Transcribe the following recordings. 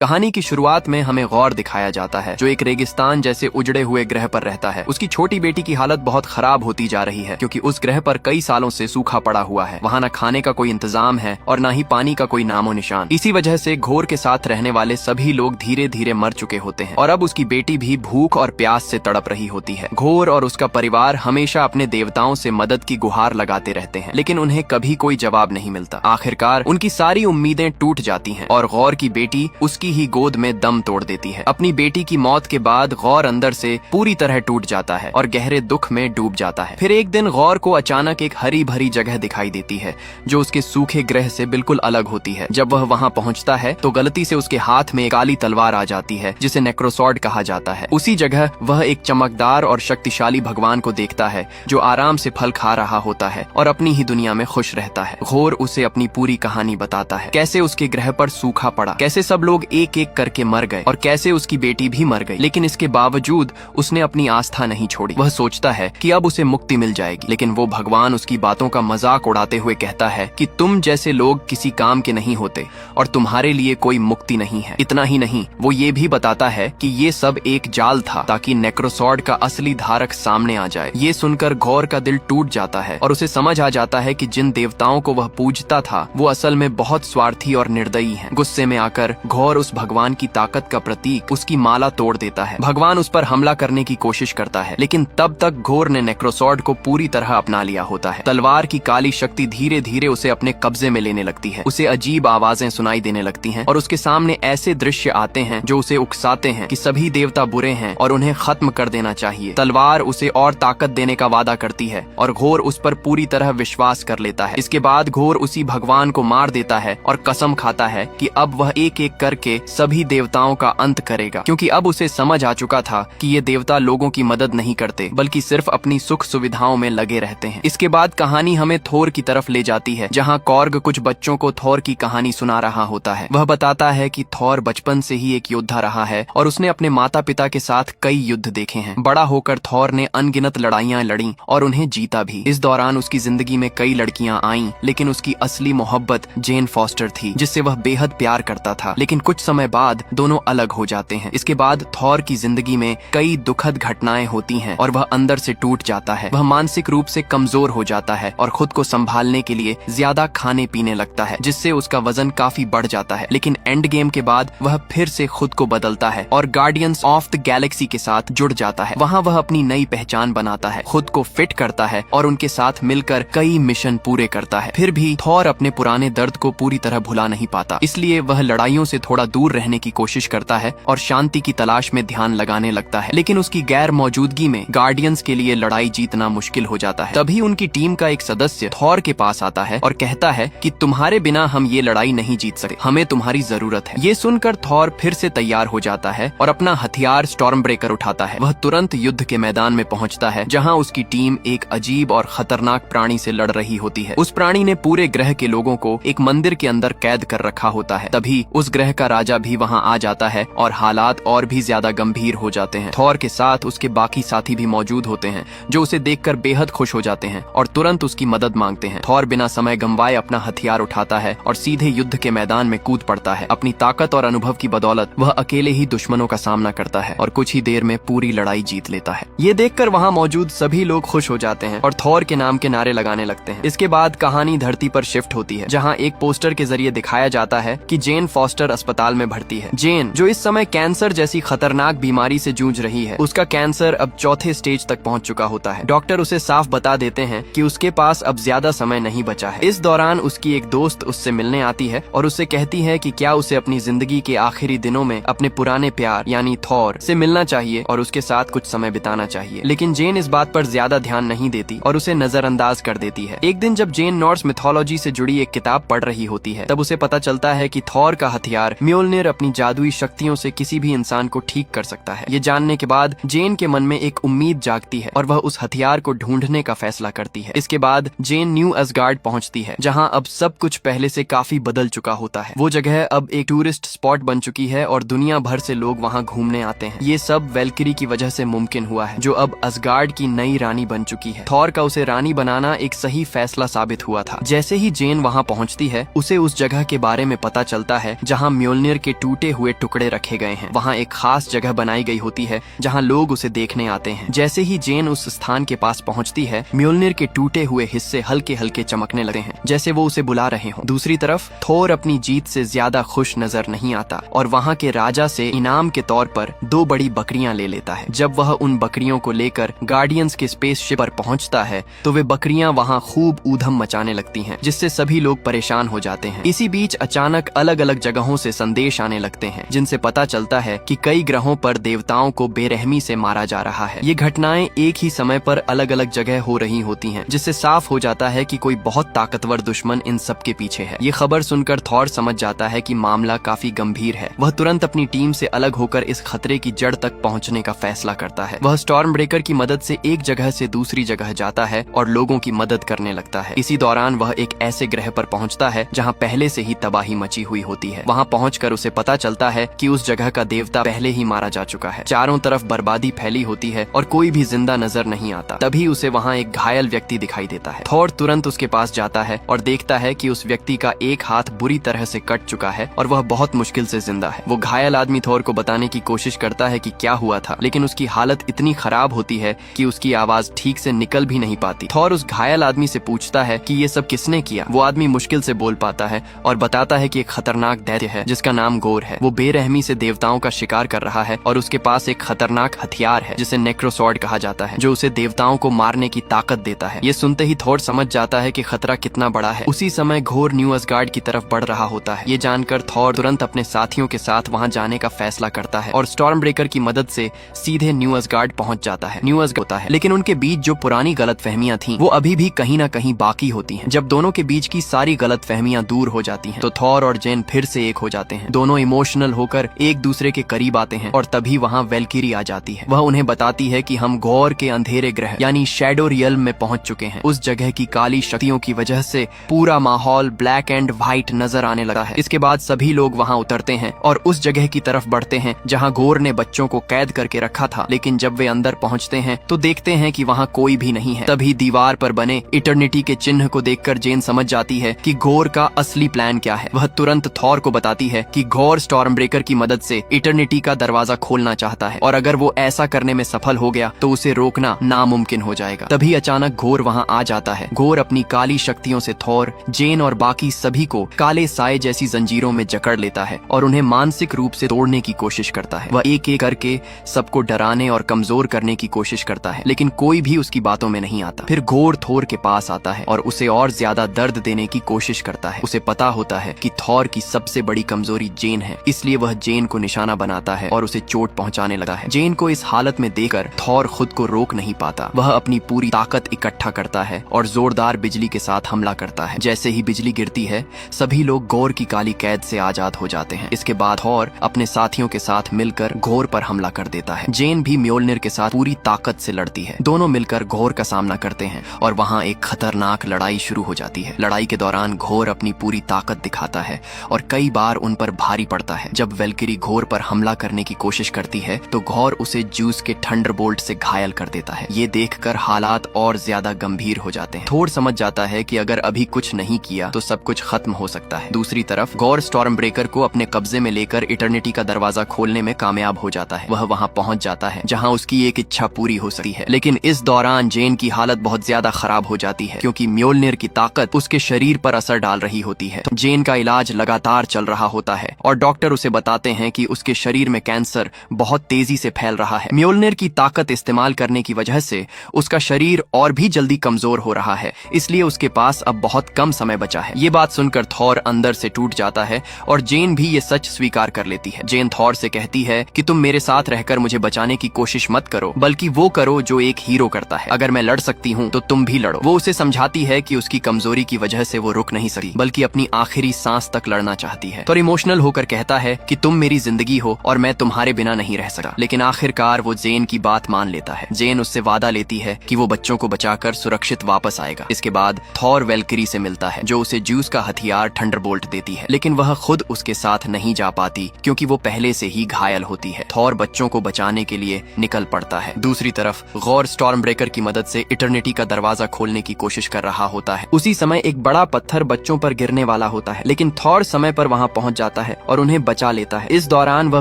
कहानी की शुरुआत में हमें गौर दिखाया जाता है, जो एक रेगिस्तान जैसे उजड़े हुए ग्रह पर रहता है। उसकी छोटी बेटी की हालत बहुत खराब होती जा रही है, क्योंकि उस ग्रह पर कई सालों से सूखा पड़ा हुआ है। वहाँ न खाने का कोई इंतजाम है और न ही पानी का कोई नामो निशान। इसी वजह से घोर के साथ रहने वाले सभी लोग धीरे धीरे मर चुके होते हैं और अब उसकी बेटी भी भूख और प्यास से तड़प रही होती है। घोर और उसका परिवार हमेशा अपने देवताओं से मदद की गुहार लगाते रहते हैं, लेकिन उन्हें कभी कोई जवाब नहीं मिलता। आखिरकार उनकी सारी उम्मीदें टूट जाती हैं और गौर की बेटी उसकी ही गोद में दम तोड़ देती है। अपनी बेटी की मौत के बाद गौर अंदर से पूरी तरह टूट जाता है और गहरे दुख में डूब जाता है। फिर एक दिन गौर को अचानक एक हरी भरी जगह दिखाई देती है, जो उसके सूखे ग्रह से बिल्कुल अलग होती है। जब वह वहाँ पहुँचता है तो गलती से उसके हाथ में एक काली तलवार आ जाती है, जिसे नेक्रोसॉर्ड कहा जाता है। उसी जगह वह एक चमकदार और शक्तिशाली भगवान को देखता है, जो आराम से फल खा रहा होता है और अपनी ही दुनिया में खुश रहता है। घोर उसे अपनी पूरी कहानी बताता है, कैसे उसके ग्रह पर सूखा पड़ा, कैसे सब लोग एक एक करके मर गए और कैसे उसकी बेटी भी मर गई। लेकिन इसके बावजूद उसने अपनी आस्था नहीं छोड़ी। वह सोचता है कि अब उसे मुक्ति मिल जाएगी, लेकिन वो भगवान उसकी बातों का मजाक उड़ाते हुए कहता है कि तुम जैसे लोग किसी काम के नहीं होते और तुम्हारे लिए कोई मुक्ति नहीं है। इतना ही नहीं, वो ये भी बताता है कि ये सब एक जाल था, ताकि नेक्रोसॉर्ड का असली धारक सामने आ जाए। ये सुनकर घोर का दिल टूट जाता है और उसे समझ आ जाता है कि जिन देवताओं को वह पूजता था वो असल में बहुत स्वार्थी और निर्दयी हैं। गुस्से में आकर घोर उस भगवान की ताकत का प्रतीक, उसकी माला तोड़ देता है। भगवान उस पर हमला करने की कोशिश करता है, लेकिन तब तक घोर ने नेक्रोसॉर्ड को पूरी तरह अपना लिया होता है। तलवार की काली शक्ति धीरे धीरे उसे अपने कब्जे में लेने लगती है। उसे अजीब आवाजें सुनाई देने लगती हैं और उसके सामने ऐसे दृश्य आते हैं जो उसे उकसाते हैं कि सभी देवता बुरे हैं और उन्हें खत्म कर देना चाहिए। तलवार उसे और ताकत देने का वादा करती है और घोर उस पर पूरी तरह विश्वास कर लेता है। इसके बाद घोर उसी भगवान को मार देता है और कसम खाता है कि अब वह एक एक करके सभी देवताओं का अंत करेगा, क्योंकि अब उसे समझ आ चुका था कि ये देवता लोगों की मदद नहीं करते, बल्कि सिर्फ अपनी सुख सुविधाओं में लगे रहते हैं। इसके बाद कहानी हमें थोर की तरफ ले जाती है, जहाँ कॉर्ग कुछ बच्चों को थोर की कहानी सुना रहा होता है। वह बताता है कि थोर बचपन से ही एक योद्धा रहा है और उसने अपने माता पिता के साथ कई युद्ध देखे हैं। बड़ा होकर थोर ने अनगिनत लड़ाइयाँ लड़ी और उन्हें जीता भी। इस दौरान उसकी जिंदगी में कई लड़कियां आईं, लेकिन उसकी असली मोहब्बत जेन फॉस्टर थी, जिससे वह बेहद प्यार करता था। लेकिन कुछ समय बाद दोनों अलग हो जाते हैं। इसके बाद थोर की जिंदगी में कई दुखद घटनाएं होती हैं और वह अंदर से टूट जाता है। वह मानसिक रूप से कमजोर हो जाता है और खुद को संभालने के लिए ज्यादा खाने पीने लगता है, जिससे उसका वजन काफी बढ़ जाता है। लेकिन एंड गेम के बाद वह फिर से खुद को बदलता है और गार्डियंस ऑफ द गैलेक्सी के साथ जुड़ जाता है। वहाँ वह अपनी नई पहचान बनाता है, खुद को फिट करता है और उनके साथ मिलकर कई मिशन पूरे करता है। फिर भी थोर अपने पुराने दर्द को पूरी तरह भुला नहीं पाता, इसलिए वह लड़ाइयों से थोड़ा दूर रहने की कोशिश करता है और शांति की तलाश में ध्यान लगाने लगता है। लेकिन उसकी गैर मौजूदगी में गार्डियंस के लिए लड़ाई जीतना मुश्किल हो जाता है। तभी उनकी टीम का एक सदस्य थोर के पास आता है और कहता है कि तुम्हारे बिना हम ये लड़ाई नहीं जीत सकते, हमें तुम्हारी जरूरत है। ये सुनकर थोर फिर से तैयार हो जाता है और अपना हथियार स्टॉर्म ब्रेकर उठाता है। वह तुरंत युद्ध के मैदान में पहुंचता है, जहां उसकी टीम एक अजीब और खतरनाक प्राणी से लड़ रही होती है। उस प्राणी ने पूरे ग्रह के लोगों को एक मंदिर के अंदर कैद कर रखा होता है। तभी उस ग्रह का राजा भी वहां आ जाता है और हालात और भी ज्यादा गंभीर हो जाते हैं। थोर के साथ उसके बाकी साथी भी मौजूद होते हैं, जो उसे देखकर बेहद खुश हो जाते हैं और तुरंत उसकी मदद मांगते हैं। थोर बिना समय गंवाए अपना हथियार उठाता है और सीधे युद्ध के मैदान में कूद पड़ता है। अपनी ताकत और अनुभव की बदौलत वह अकेले ही दुश्मनों का सामना करता है और कुछ ही देर में पूरी लड़ाई जीत लेता है। ये देखकर वहाँ मौजूद सभी लोग खुश हो जाते हैं और थोर के नाम के नारे लगाने लगते हैं। इसके बाद कहानी धरती पर शिफ्ट होती है, जहाँ एक पोस्टर के जरिए दिखाया जाता है कि जेन फॉस्टर अस्पताल में भर्ती है। जेन, जो इस समय कैंसर जैसी खतरनाक बीमारी से जूझ रही है, उसका कैंसर अब चौथे स्टेज तक पहुंच चुका होता है। डॉक्टर उसे साफ बता देते हैं कि उसके पास अब ज्यादा समय नहीं बचा है। इस दौरान उसकी एक दोस्त उससे मिलने आती है और उससे कहती है कि क्या उसे अपनी जिंदगी के आखिरी दिनों में अपने पुराने प्यार यानी थोर से मिलना चाहिए और उसके साथ कुछ समय बिताना चाहिए। लेकिन जेन इस बात पर ज्यादा ध्यान नहीं देती और उसे नजरअंदाज कर देती है। एक दिन जब जेन नॉर्स मिथोलॉजी से जुड़ी एक किताब पढ़ रही होती है, तब उसे पता चलता है कि थोर का हथियार म्योल्निर अपनी जादुई शक्तियों से किसी भी इंसान को ठीक कर सकता है। ये जानने के बाद जेन के मन में एक उम्मीद जागती है और वह उस हथियार को ढूंढने का फैसला करती है। इसके बाद जेन न्यू असगार्ड पहुंचती है, जहां अब सब कुछ पहले से काफी बदल चुका होता है। वो जगह अब एक टूरिस्ट स्पॉट बन चुकी है और दुनिया भर से लोग वहां घूमने आते हैं। ये सब वेल्किरी की वजह से मुमकिन हुआ है, जो अब असगार्ड की नई रानी बन चुकी है। थोर का उसे रानी बनाना एक सही फैसला साबित हुआ था। जैसे ही जेन वहां पहुंचती है, उसे उस जगह के बारे में पता चलता है जहां म्योल्निर म्योल्निर के टूटे हुए टुकड़े रखे गए हैं। वहाँ एक खास जगह बनाई गई होती है जहाँ लोग उसे देखने आते हैं। जैसे ही जेन उस स्थान के पास पहुँचती है, म्योल्निर के टूटे हुए हिस्से हल्के हल्के चमकने लगते हैं, जैसे वो उसे बुला रहे हों। दूसरी तरफ थोर अपनी जीत से ज्यादा खुश नजर नहीं आता और वहाँ के राजा से इनाम के तौर पर 2 बड़ी बकरियां ले लेता है। जब वह उन बकरियों को लेकर गार्डियंस के स्पेसशिप पर पहुंचता है तो वे बकरियां वहां खूब ऊधम मचाने लगती हैं, जिससे सभी लोग परेशान हो जाते हैं। इसी बीच अचानक अलग अलग जगहों से संदेश आने लगते हैं, जिनसे पता चलता है कि कई ग्रहों पर देवताओं को बेरहमी से मारा जा रहा है। ये घटनाएं एक ही समय पर अलग अलग जगह हो रही होती हैं, जिससे साफ हो जाता है कि कोई बहुत ताकतवर दुश्मन इन सब के पीछे है। ये खबर सुनकर थॉर समझ जाता है कि मामला काफी गंभीर है। वह तुरंत अपनी टीम से अलग होकर इस खतरे की जड़ तक पहुंचने का फैसला करता है। वह स्टॉर्म ब्रेकर की मदद से एक जगह से दूसरी जगह जाता है और लोगों की मदद करने लगता है। इसी दौरान वह एक ऐसे ग्रह पर पहुंचता है जहां पहले से ही तबाही मची हुई होती है। वहां पहुंचकर उसे पता चलता है कि उस जगह का देवता पहले ही मारा जा चुका है। चारों तरफ बर्बादी फैली होती है और कोई भी जिंदा नजर नहीं आता। तभी उसे वहां एक घायल व्यक्ति दिखाई देता है। थॉर तुरंत उसके पास जाता है और देखता है कि उस व्यक्ति का एक हाथ बुरी तरह से कट चुका है और वह बहुत मुश्किल से जिंदा है। वो घायल आदमी थॉर को बताने की कोशिश करता है कि क्या हुआ था, लेकिन उसकी हालत इतनी खराब होती है कि उसकी आवाज ठीक से निकल भी नहीं पाती। थॉर उस घायल आदमी से पूछता है कि ये सब किसने किया। वो आदमी मुश्किल से बोल पाता है और बताता है कि एक खतरनाक दैत्य है जिसका नाम गोर है। वो बेरहमी से देवताओं का शिकार कर रहा है और उसके पास एक खतरनाक हथियार है जिसे नेक्रोसॉर्ड कहा जाता है, जो उसे देवताओं को मारने की ताकत देता है। ये सुनते ही थॉर समझ जाता है कि खतरा कितना बड़ा है। उसी समय घोर न्यू असगार्ड की तरफ बढ़ रहा होता है। ये जानकर थॉर तुरंत अपने साथियों के साथ वहां जाने का फैसला करता है और स्टॉर्म ब्रेकर की मदद से सीधे न्यू असगार्ड पहुंच जाता है। न्यू असगार्ड होता है, लेकिन उनके बीच जो पुरानी गलतफहमियां थीं वो अभी भी कहीं ना कहीं बाकी होती हैं। जब दोनों के बीच की सारी गलतफहमियां दूर हो जाती हैं तो थॉर और जेन फिर से एक हो जाते हैं। दोनों इमोशनल होकर एक दूसरे के करीब आते हैं और तभी वहां वेल्किरी आ जाती है। वह उन्हें बताती है कि हम गौर के अंधेरे ग्रह यानी शैडो रियल्म में पहुंच चुके हैं। उस जगह की काली शक्तियों की वजह से पूरा माहौल ब्लैक एंड व्हाइट नजर आने लगा है। इसके बाद सभी लोग वहां उतरते हैं और उस जगह की तरफ बढ़ते हैं जहां गौर ने बच्चों को कैद करके रखा था। लेकिन जब वे अंदर पहुंचते हैं तो देखते हैं कि वहां कोई भी नहीं है। तभी दीवार पर बने इटर्निटी के चिन्ह को देखकर जेन समझ जाती है कि गौर का असली प्लान क्या है। वह तुरंत थॉर को बताती है कि गौर स्टॉर्म ब्रेकर की मदद से इटर्निटी का दरवाजा खोलना चाहता है और अगर वो ऐसा करने में सफल हो गया तो उसे रोकना नामुमकिन हो जाएगा। तभी अचानक घोर वहां आ जाता है। घोर अपनी काली शक्तियों से थॉर, जेन और बाकी सभी को काले साए जैसी जंजीरों में जकड़ लेता है और उन्हें मानसिक रूप से तोड़ने की कोशिश करता है। वह एक एक करके सबको डराने और कमजोर करने की कोशिश करता है, लेकिन कोई भी उसकी बातों में नहीं आता। फिर घोर थोर के पास आता है और उसे और ज्यादा दर्द देने की कोशिश करता है। उसे पता होता है कि थॉर की सबसे बड़ी कमजोरी जेन है, इसलिए वह जेन को निशाना बनाता है और उसे चोट पहुंचाने लगा है। जेन को इस हालत में देखकर थॉर खुद को रोक नहीं पाता। वह अपनी पूरी ताकत इकट्ठा करता है और जोरदार बिजली के साथ हमला करता है। जैसे ही बिजली गिरती है सभी लोग गौर की काली कैद से आजाद हो जाते हैं। इसके बाद थॉर अपने साथियों के साथ मिलकर घोर पर हमला कर देता है। जेन भी म्योल्निर के साथ पूरी ताकत से लड़ती है। दोनों मिलकर घोर का सामना करते हैं और वहां एक खतरनाक लड़ाई शुरू हो जाती है। लड़ाई के दौरान घोर अपनी पूरी ताकत दिखाता है और कई बार उन पर भारी पड़ता है। जब वेल्किरी घोर पर हमला करने की कोशिश करती है तो घोर उसे जूस के थंडरबोल्ट से घायल कर देता है। ये देखकर हालात और ज्यादा गंभीर हो जाते हैं। थोर समझ जाता है कि अगर अभी कुछ नहीं किया तो सब कुछ खत्म हो सकता है। दूसरी तरफ गौर स्टॉर्म ब्रेकर को अपने कब्जे में लेकर इटर्निटी का दरवाजा खोलने में कामयाब हो जाता है। वह वहां पहुंच जाता है जहां उसकी एक इच्छा पूरी हो सकती है। लेकिन इस दौरान जेन की हालत बहुत ज्यादा खराब हो जाती है क्योंकि म्योल्निर की ताकत उसके शरीर पर असर डाल रही होती है। जेन का इलाज लगातार चल रहा होता है और डॉक्टर उसे बताते हैं कि उसके शरीर में कैंसर बहुत तेजी से फैल रहा है। म्योल्निर की ताकत इस्तेमाल करने की वजह से उसका शरीर और भी जल्दी कमजोर हो रहा है, इसलिए उसके पास अब बहुत कम समय बचा है। ये बात सुनकर थॉर अंदर से टूट जाता है और जेन भी ये सच स्वीकार कर लेती है। जेन थॉर से कहती है कि तुम मेरे साथ रहकर मुझे बचाने की कोशिश मत करो, बल्कि वो करो जो एक हीरो करता है। अगर मैं लड़ सकती हूँ तो तुम भी लड़ो। वो उसे समझाती है कि उसकी कमजोरी की वजह से वो रुक नहीं सकती, बल्कि अपनी आखिरी सांस तक लड़ना चाहती है। तो इमोशनल होकर कहता है कि तुम मेरी जिंदगी हो और मैं तुम्हारे बिना नहीं रह सकता। लेकिन आखिरकार वो जेन की बात मान लेता है। जेन उससे वादा लेती है कि वो बच्चों को बचाकर सुरक्षित वापस आएगा। इसके बाद थॉर वेल्किरी से मिलता है जो उसे जूस का हथियार थंडरबोल्ट देती है, लेकिन वह खुद उसके साथ नहीं जा पाती क्योंकि वो पहले से ही घायल होती है। थॉर बच्चों को बचाने के लिए निकल पड़ता है। दूसरी तरफ गौर स्टॉर्म ब्रेकर की मदद से इटर्निटी का दरवाजा खोलने की कोशिश कर रहा होता है। उसी समय एक बड़ा पत्थर बच्चों पर गिरने वाला होता है, लेकिन थॉर समय पर वहां पहुंच जाता जाता है और उन्हें बचा लेता है। इस दौरान वह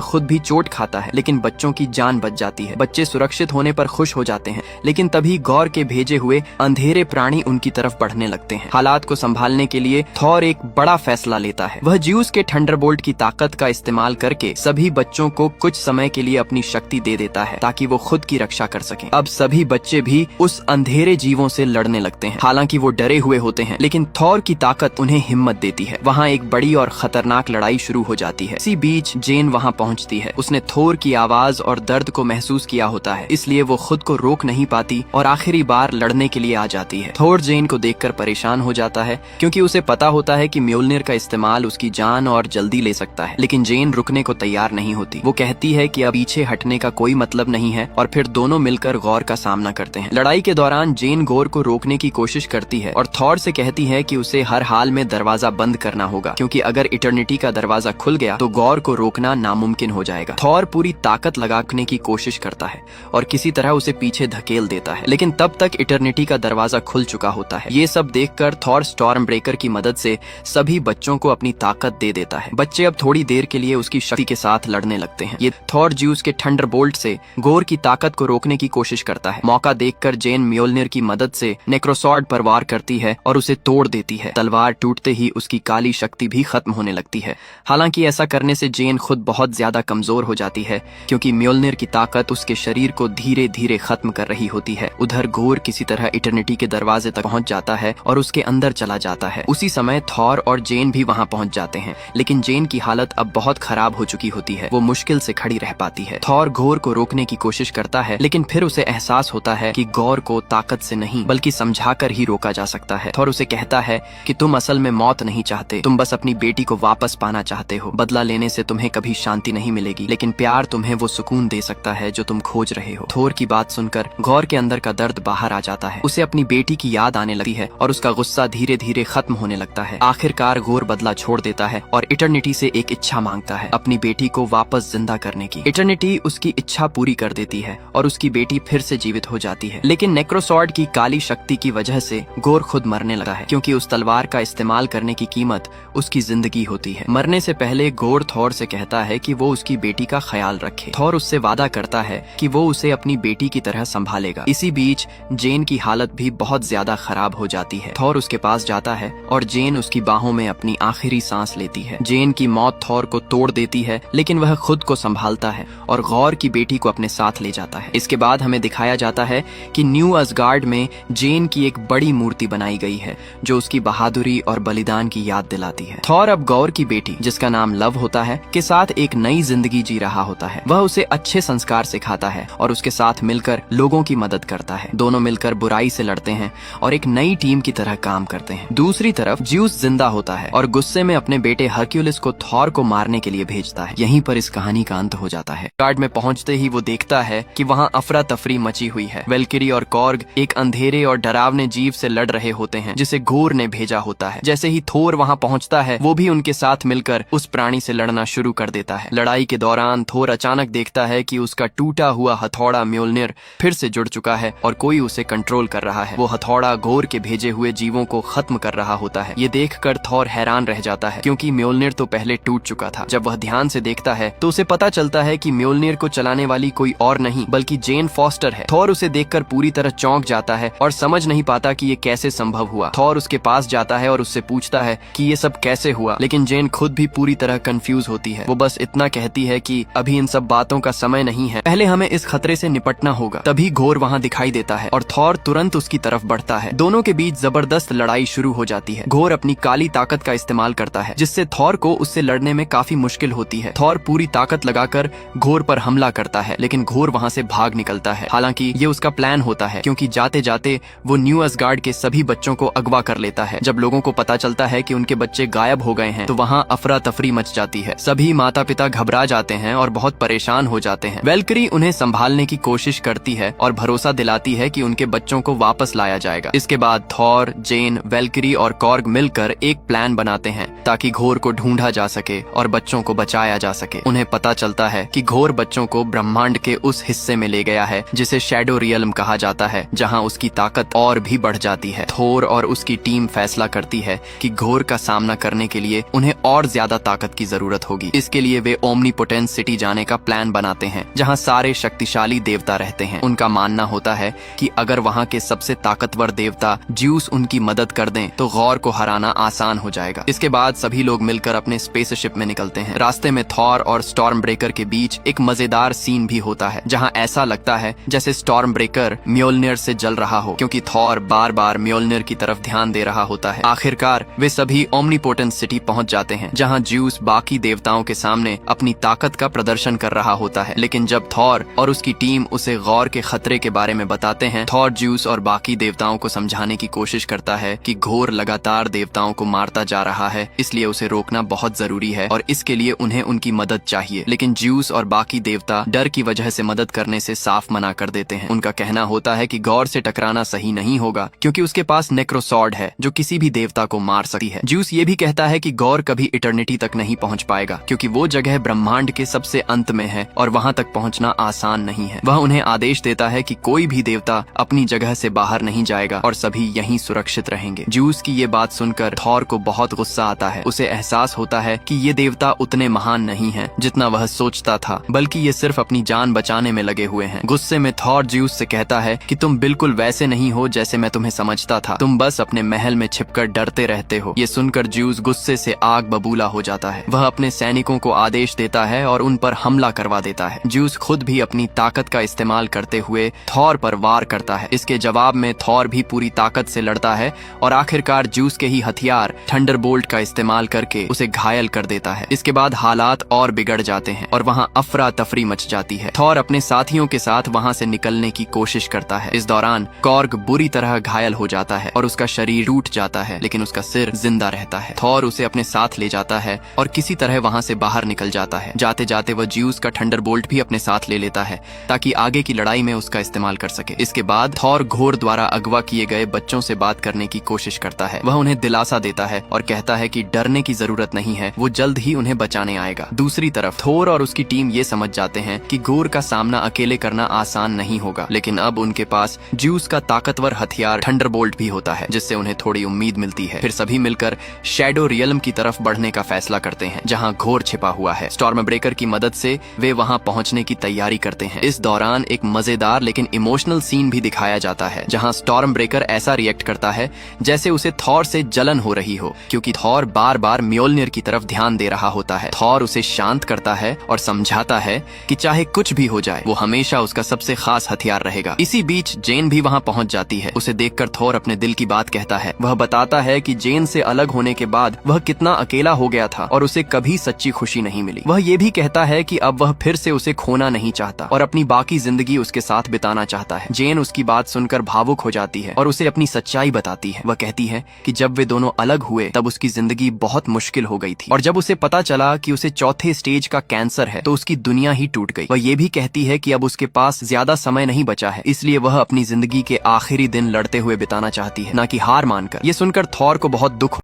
खुद भी चोट खाता है, लेकिन बच्चों की जान बच जाती है। बच्चे सुरक्षित होने पर खुश हो जाते हैं, लेकिन तभी गौर के भेजे हुए अंधेरे प्राणी उनकी तरफ बढ़ने लगते हैं। हालात को संभालने के लिए थॉर एक बड़ा फैसला लेता है। वह ज्यूस के थंडरबोल्ट की ताकत का इस्तेमाल करके सभी बच्चों को कुछ समय के लिए अपनी शक्ति दे देता है ताकि वो खुद की रक्षा कर सकें। अब सभी बच्चे भी उस अंधेरे जीवों से लड़ने लगते हैं। हालांकि वो डरे हुए होते हैं, लेकिन थॉर की ताकत उन्हें हिम्मत देती है। वहाँ एक बड़ी और खतरनाक लड़ाई शुरू हो जाती है। इसी बीच जेन वहाँ पहुँचती है। उसने थोर की आवाज और दर्द को महसूस किया होता है, इसलिए वो खुद को रोक नहीं पाती और आखिरी बार लड़ने के लिए आ जाती है। थोर जेन को देखकर परेशान हो जाता है, क्योंकि उसे पता होता है कि म्योल्निर का इस्तेमाल उसकी जान और जल्दी ले सकता है। लेकिन जेन रुकने को तैयार नहीं होती। वो कहती है कि अब पीछे हटने का कोई मतलब नहीं है, और फिर दोनों मिलकर गौर का सामना करते हैं। लड़ाई के दौरान जेन गौर को रोकने की कोशिश करती है और थॉर से कहती है कि उसे हर हाल में दरवाजा बंद करना होगा, क्योंकि अगर इटर्निटी का दरवाजा खुल गया तो गौर को रोकना नामुमकिन हो जाएगा। थॉर पूरी ताकत लगाने की कोशिश करता है और किसी तरह उसे पीछे धकेल देता है, लेकिन तब तक इटर्निटी का दरवाजा खुल चुका होता है। ये सब देखकर थॉर स्टॉर्म ब्रेकर की मदद से सभी बच्चों को अपनी ताकत दे देता है। बच्चे अब थोड़ी देर के लिए उसकी शक्ति के साथ लड़ने लगते हैं। ये थॉर ज्यूस के थंडरबोल्ट से गौर की ताकत को रोकने की कोशिश करता है। मौका देखकर जेन म्योल्निर की मदद से नेक्रोसॉर्ड पर वार करती है और उसे तोड़ देती है। तलवार टूटते ही उसकी काली शक्ति भी खत्म होने लगती है। हालांकि ऐसा करने से जेन खुद बहुत ज्यादा कमजोर हो जाती है, क्योंकि म्योल्निर की ताकत उसके शरीर को धीरे धीरे खत्म कर रही होती है। उधर गौर किसी तरह इटर्निटी के दरवाजे तक पहुंच जाता है और उसके अंदर चला जाता है। उसी समय थॉर और जेन भी वहां पहुंच जाते हैं, लेकिन जेन की हालत अब बहुत खराब हो चुकी होती है। वो मुश्किल से खड़ी रह पाती है। थॉर गौर को रोकने की कोशिश करता है, लेकिन फिर उसे एहसास होता है कि गौर को ताकत से नहीं बल्कि समझाकर ही रोका जा सकता है। थॉर उसे कहता है कि तुम असल में मौत नहीं चाहते, तुम बस अपनी बेटी को वापस पाना चाहते हो। बदला लेने से तुम्हें कभी शांति नहीं मिलेगी, लेकिन प्यार तुम्हें वो सुकून दे सकता है जो तुम खोज रहे हो। थोर की बात सुनकर गौर के अंदर का दर्द बाहर आ जाता है। उसे अपनी बेटी की याद आने लगती है और उसका गुस्सा धीरे धीरे खत्म होने लगता है। आखिरकार गौर बदला छोड़ देता है और इटर्निटी से एक इच्छा मांगता है, अपनी बेटी को वापस जिंदा करने की। इटर्निटी उसकी इच्छा पूरी कर देती है और उसकी बेटी फिर से जीवित हो जाती है। लेकिन नेक्रोसॉर्ड की काली शक्ति की वजह से गौर खुद मरने लगा है, क्योंकि उस तलवार का इस्तेमाल करने की कीमत उसकी जिंदगी होती है। मरने से पहले गौर थॉर से कहता है कि वो उसकी बेटी का ख्याल रखे। थॉर उससे वादा करता है कि वो उसे अपनी बेटी की तरह संभालेगा। इसी बीच जेन की हालत भी बहुत ज्यादा खराब हो जाती है। थॉर उसके पास जाता है और जेन उसकी बाहों में अपनी आखिरी सांस लेती है। जेन की मौत थॉर को तोड़ देती है, लेकिन वह खुद को संभालता है और गौर की बेटी को अपने साथ ले जाता है। इसके बाद हमें दिखाया जाता है कि न्यू असगार्ड में जेन की एक बड़ी मूर्ति बनाई गई है, जो उसकी बहादुरी और बलिदान की याद दिलाती है। थॉर अब गौर की बेटी, जिसका नाम लव होता है, के साथ एक नई जिंदगी जी रहा होता है। वह उसे अच्छे संस्कार सिखाता है और उसके साथ मिलकर लोगों की मदद करता है। दोनों मिलकर बुराई से लड़ते हैं और एक नई टीम की तरह काम करते हैं। दूसरी तरफ ज्यूस जिंदा होता है और गुस्से में अपने बेटे हरक्यूलिस को थॉर को मारने के लिए भेजता है। यहीं पर इस कहानी का अंत हो जाता है। गार्ड में पहुंचते ही वो देखता है कि वहाँ अफरा तफरी मची हुई है। वेल्किरी और कॉर्ग एक अंधेरे और डरावने जीव से लड़ रहे होते हैं, जिसे गौर ने भेजा होता है। जैसे ही थोर वहाँ पहुंचता है, वो भी उनके साथ मिलकर उस प्राणी से लड़ना शुरू कर देता है। लड़ाई के दौरान थोर अचानक देखता है कि उसका टूटा हुआ हथौड़ा म्योल्निर फिर से जुड़ चुका है और कोई उसे कंट्रोल कर रहा है। वो हथौड़ा गौर के भेजे हुए जीवों को खत्म कर रहा होता है। ये देखकर थॉर हैरान रह जाता है, क्योंकि म्योल्निर तो पहले टूट चुका था। जब वह ध्यान से देखता है तो उसे पता चलता है कि म्योल्निर को चलाने वाली कोई और नहीं बल्कि जेन फॉस्टर है। थॉर उसे देखकर पूरी तरह चौंक जाता है और समझ नहीं पाता कि ये कैसे संभव हुआ। थॉर उसके पास जाता है और उससे पूछता है कि ये सब कैसे हुआ, लेकिन जेन खुद भी पूरी तरह कंफ्यूज होती है। वो बस इतना कहती है कि अभी इन सब बातों का समय नहीं है, पहले हमें इस खतरे से निपटना होगा। तभी गौर वहाँ दिखाई देता है और थॉर तुरंत उसकी तरफ बढ़ता है। दोनों के बीच जबरदस्त लड़ाई शुरू हो जाती है। गौर अपनी काली ताकत का इस्तेमाल करता है, जिससे थॉर को उससे लड़ने में काफी मुश्किल होती है। थॉर पूरी ताकत लगाकर गौर पर हमला करता है, लेकिन गौर वहाँ से भाग निकलता है। हालांकि ये उसका प्लान होता है, क्योंकि जाते जाते वो न्यू असगार्ड के सभी बच्चों को अगवा कर लेता है। जब लोगों को पता चलता है कि उनके बच्चे गायब हो गए हैं, तो वहाँ अफरा तफरी मच जाती है। सभी माता पिता घबरा जाते हैं और बहुत परेशान हो जाते हैं। वेल्किरी उन्हें संभालने की कोशिश करती है और भरोसा दिलाती है कि उनके बच्चों को वापस लाया जाएगा। इसके बाद थॉर, जेन, वेल्किरी और कॉर्ग मिलकर एक प्लान बनाते हैं ताकि घोर को ढूंढा जा सके और बच्चों को बचाया जा सके। उन्हें पता चलता है कि घोर बच्चों को ब्रह्मांड के उस हिस्से में ले गया है जिसे शैडो रियल्म कहा जाता है, जहां उसकी ताकत और भी बढ़ जाती है। थोर और उसकी टीम फैसला करती है कि घोर का सामना करने के लिए उन्हें और ज्यादा ज्यादा ताकत की जरूरत होगी। इसके लिए वे ओमनीपोटेंस सिटी जाने का प्लान बनाते हैं, जहाँ सारे शक्तिशाली देवता रहते हैं। उनका मानना होता है कि अगर वहाँ के सबसे ताकतवर देवता ज्यूस उनकी मदद कर दें तो गौर को हराना आसान हो जाएगा। इसके बाद सभी लोग मिलकर अपने स्पेसशिप में निकलते हैं। रास्ते में थॉर और स्टॉर्म ब्रेकर के बीच एक मजेदार सीन भी होता है, जहाँ ऐसा लगता है जैसे स्टॉर्म ब्रेकर म्योल्निर से जल रहा हो, क्योंकि थॉर बार बार म्योल्निर की तरफ ध्यान दे रहा होता है। आखिरकार वे सभी ओमनीपोटेंस सिटी पहुंच जाते हैं, जहां ज्यूस बाकी देवताओं के सामने अपनी ताकत का प्रदर्शन कर रहा होता है। लेकिन जब थॉर और उसकी टीम उसे गौर के खतरे के बारे में बताते हैं, थॉर ज्यूस और बाकी देवताओं को समझाने की कोशिश करता है कि घोर लगातार देवताओं को मारता जा रहा है, इसलिए उसे रोकना बहुत जरूरी है और इसके लिए उन्हें उनकी मदद चाहिए। लेकिन ज्यूस और बाकी देवता डर की वजह से मदद करने से साफ मना कर देते हैं। उनका कहना होता है कि गौर से टकराना सही नहीं होगा, क्योंकि उसके पास नेक्रोसॉर्ड है जो किसी भी देवता को मार सकती है। ज्यूस ये भी कहता है कि गौर कभी इटर्निटी तक नहीं पहुंच पाएगा, क्योंकि वो जगह ब्रह्मांड के सबसे अंत में है और वहां तक पहुंचना आसान नहीं है। वह उन्हें आदेश देता है कि कोई भी देवता अपनी जगह से बाहर नहीं जाएगा और सभी यहीं सुरक्षित रहेंगे। ज्यूस की ये बात सुनकर थॉर को बहुत गुस्सा आता है। उसे एहसास होता है कि ये देवता उतने महान नहीं हैं जितना वह सोचता था, बल्कि ये सिर्फ अपनी जान बचाने में लगे हुए हैं। गुस्से में थॉर ज्यूस से कहता है कि तुम बिल्कुल वैसे नहीं हो जैसे मैं तुम्हें समझता था, तुम बस अपने महल में छिपकर डरते रहते हो। ये सुनकर ज्यूस गुस्से से आग बबूला हो जाता है। वह अपने सैनिकों को आदेश देता है और उन पर हमला करवा देता है। ज्यूस खुद भी अपनी ताकत का इस्तेमाल करते हुए थॉर पर वार करता है। इसके जवाब में थॉर भी पूरी ताकत से लड़ता है और आखिरकार ज्यूस के ही हथियार थंडरबोल्ट का इस्तेमाल करके उसे घायल कर देता है। इसके बाद हालात और बिगड़ जाते हैं और वहाँ अफरा तफरी मच जाती है। थॉर अपने साथियों के साथ वहाँ से निकलने की कोशिश करता है। इस दौरान कॉर्ग बुरी तरह घायल हो जाता है और उसका शरीर टूट जाता है, लेकिन उसका सिर जिंदा रहता है। थॉर उसे अपने साथ ले जाता है और किसी तरह वहाँ से बाहर निकल जाता है। जाते जाते वह ज्यूस का थंडरबोल्ट भी अपने साथ ले लेता है ताकि आगे की लड़ाई में उसका इस्तेमाल कर सके। इसके बाद थॉर घोर द्वारा अगवा किए गए बच्चों से बात करने की कोशिश करता है। वह उन्हें दिलासा देता है और कहता है कि डरने की जरूरत नहीं है, वो जल्द ही उन्हें बचाने आएगा। दूसरी तरफ थोर और उसकी टीम ये समझ जाते हैं कि घोर का सामना अकेले करना आसान नहीं होगा, लेकिन अब उनके पास ज्यूस का ताकतवर हथियार थंडरबोल्ट भी होता है, जिससे उन्हें थोड़ी उम्मीद मिलती है। फिर सभी मिलकर शैडो रियल्म की तरफ बढ़ने का फैसला करते हैं, जहां घोर छिपा हुआ है। स्टॉर्म ब्रेकर की मदद से वे वहां पहुंचने की तैयारी करते हैं। इस दौरान एक मजेदार लेकिन इमोशनल सीन भी दिखाया जाता है, जहां स्टॉर्म ब्रेकर ऐसा रिएक्ट करता है जैसे उसे थॉर से जलन हो रही हो, क्योंकि थॉर बार बार म्योल्निर की तरफ ध्यान दे रहा होता है। थॉर उसे शांत करता है और समझाता है कि चाहे कुछ भी हो जाए, वो हमेशा उसका सबसे खास हथियार रहेगा। इसी बीच जेन भी वहां पहुंच जाती है। उसे देखकर थॉर अपने दिल की बात कहता है। वह बताता है कि जेन से अलग होने के बाद वह कितना अकेला हो गया था और उसे कभी सच्ची खुशी नहीं मिली। वह ये भी कहता है कि अब वह फिर से उसे खोना नहीं चाहता और अपनी बाकी जिंदगी उसके साथ बिताना चाहता है। जेन उसकी बात सुनकर भावुक हो जाती है और उसे अपनी सच्चाई बताती है। वह कहती है कि जब वे दोनों अलग हुए तब उसकी जिंदगी बहुत मुश्किल हो गई थी और जब उसे पता चला कि उसे चौथे स्टेज का कैंसर है तो उसकी दुनिया ही टूट गई। वह ये भी कहती है कि अब उसके पास ज्यादा समय नहीं बचा है, इसलिए वह अपनी जिंदगी के आखिरी दिन लड़ते हुए बिताना चाहती है, न कि हार मानकर। ये सुनकर थॉर को बहुत दुख